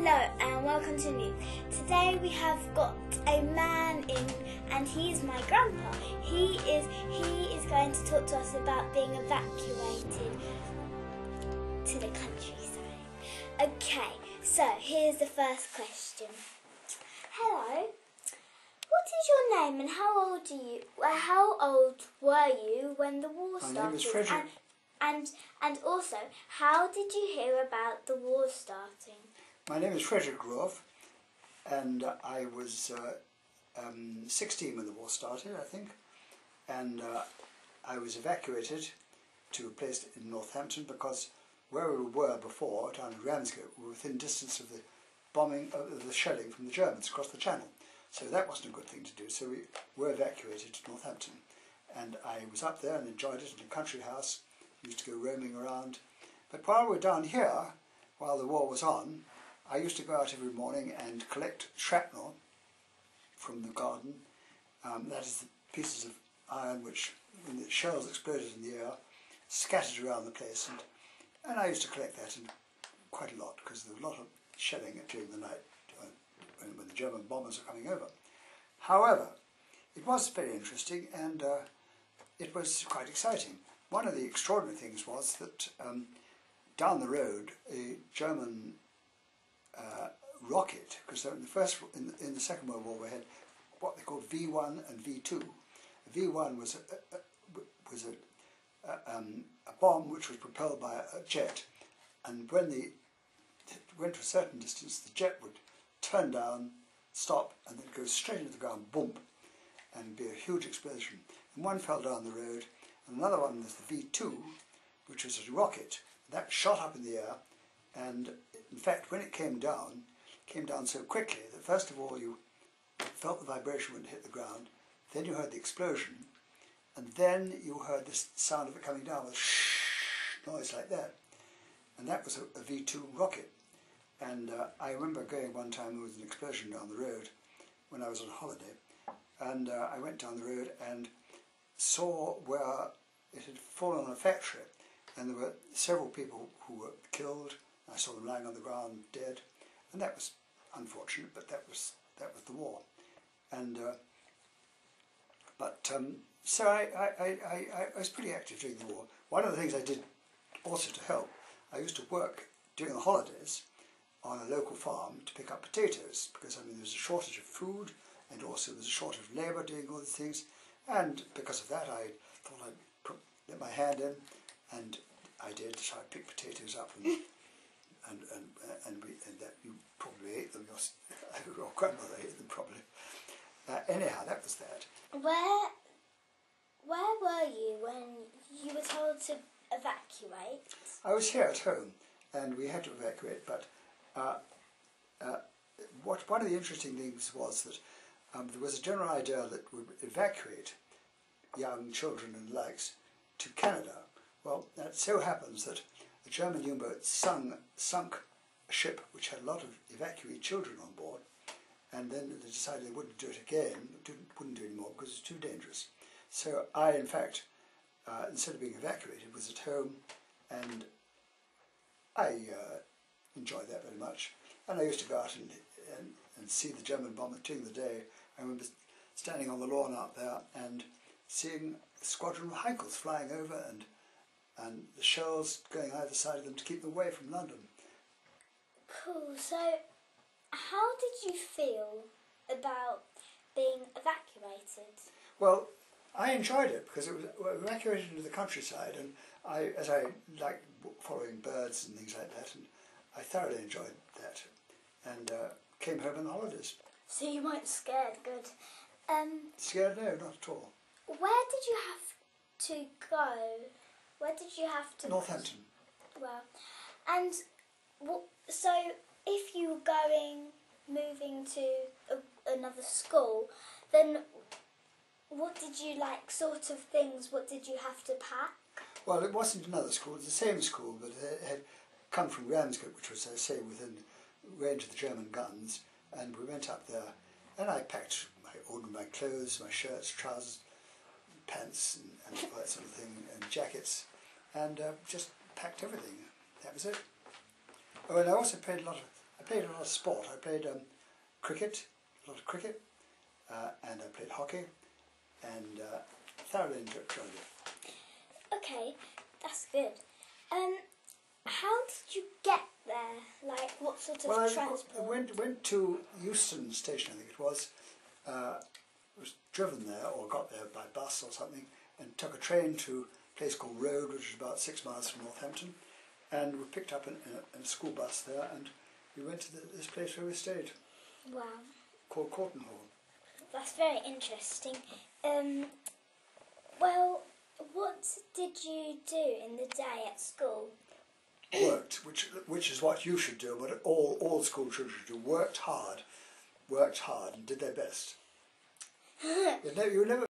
Hello and welcome to me. Today we have got a man in, and he's my grandpa. He is going to talk to us about being evacuated to the countryside. Okay, so here's the first question. Hello. What is your name and how old were you when the war started? My name is Frederick. And also, how did you hear about the war starting? My name is Frederick Ruoff, and I was 16 when the war started, I think, and I was evacuated to a place in Northampton because where we were before, down in Ramsgate, we were within distance of the bombing, of the shelling from the Germans across the Channel. So that wasn't a good thing to do, so we were evacuated to Northampton. And I was up there and enjoyed it in a country house, used to go roaming around. But while we were down here, while the war was on, I used to go out every morning and collect shrapnel from the garden. That is the pieces of iron which, when the shells exploded in the air, scattered around the place. And I used to collect that, and quite a lot, because there was a lot of shelling during the night when the German bombers were coming over. However, it was very interesting, and it was quite exciting. One of the extraordinary things was that down the road, a German rocket, because in the Second World War we had what they called V1 and V2. V1 was a bomb which was propelled by a jet, and when it went to a certain distance, the jet would turn down, stop, and then go straight into the ground, boom, and be a huge explosion. And one fell down the road, and another one was the V2, which was a rocket that shot up in the air, and in fact, when it came down so quickly that first of all you felt the vibration when it hit the ground, then you heard the explosion, and then you heard the sound of it coming down with a shh noise like that. And that was a V2 rocket. And I remember going one time, there was an explosion down the road when I was on holiday, and I went down the road and saw where it had fallen on a factory, and there were several people who were killed. I saw them lying on the ground dead, and that was unfortunate, but that was the war. And so I was pretty active during the war. One of the things I did also to help, I used to work during the holidays on a local farm to pick up potatoes, because there was a shortage of food, and also there was a shortage of labour doing all these things, and because of that I thought I'd let my hand in, and I did. So I picked potatoes up, and that you probably ate them. Your grandmother ate them probably. Anyhow, that was that. Where were you when you were told to evacuate? I was here at home, and we had to evacuate. But one of the interesting things was that there was a general idea that we would evacuate young children and likes to Canada. Well, it so happens that a German U-boat sunk a ship which had a lot of evacuee children on board, and then they decided they wouldn't do it again, wouldn't do it anymore because it was too dangerous. So I, in fact, instead of being evacuated, was at home, and I enjoyed that very much. And I used to go out and see the German bomber during the day. I remember standing on the lawn out there and seeing a squadron of Heinkels flying over, and the shells going either side of them to keep them away from London. Cool. So, how did you feel about being evacuated? Well, I enjoyed it because it was evacuated into the countryside, and as I liked following birds and things like that, and I thoroughly enjoyed that, and came home on the holidays. So you weren't scared, good. Scared? No, not at all. Where did you have to go? Where did you have to... Northampton. Well, and so if you were moving to another school, then what did you sort of things, what did you have to pack? Well, it wasn't another school, it was the same school, but it had come from Ramsgate, which was, I say, within range of the German guns, and we went up there, and I packed my clothes, my shirts, trousers, pants, and all that sort of thing, and jackets, and just packed everything. That was it. Oh, and I also paid a lot of played a lot of sport. I played cricket, a lot of cricket, and I played hockey, and thoroughly enjoyed it. Okay, that's good. How did you get there? Like, what sort of transport? I went to Euston Station, I think it was driven there, or got there by bus or something, and took a train to a place called Road, which is about 6 miles from Northampton, and were picked up in a school bus there, and we went to this place where we stayed. Wow. Called Corton Hall. That's very interesting. Well, what did you do in the day at school? Worked, which is what you should do, but all school children should do. Worked hard, and did their best. You never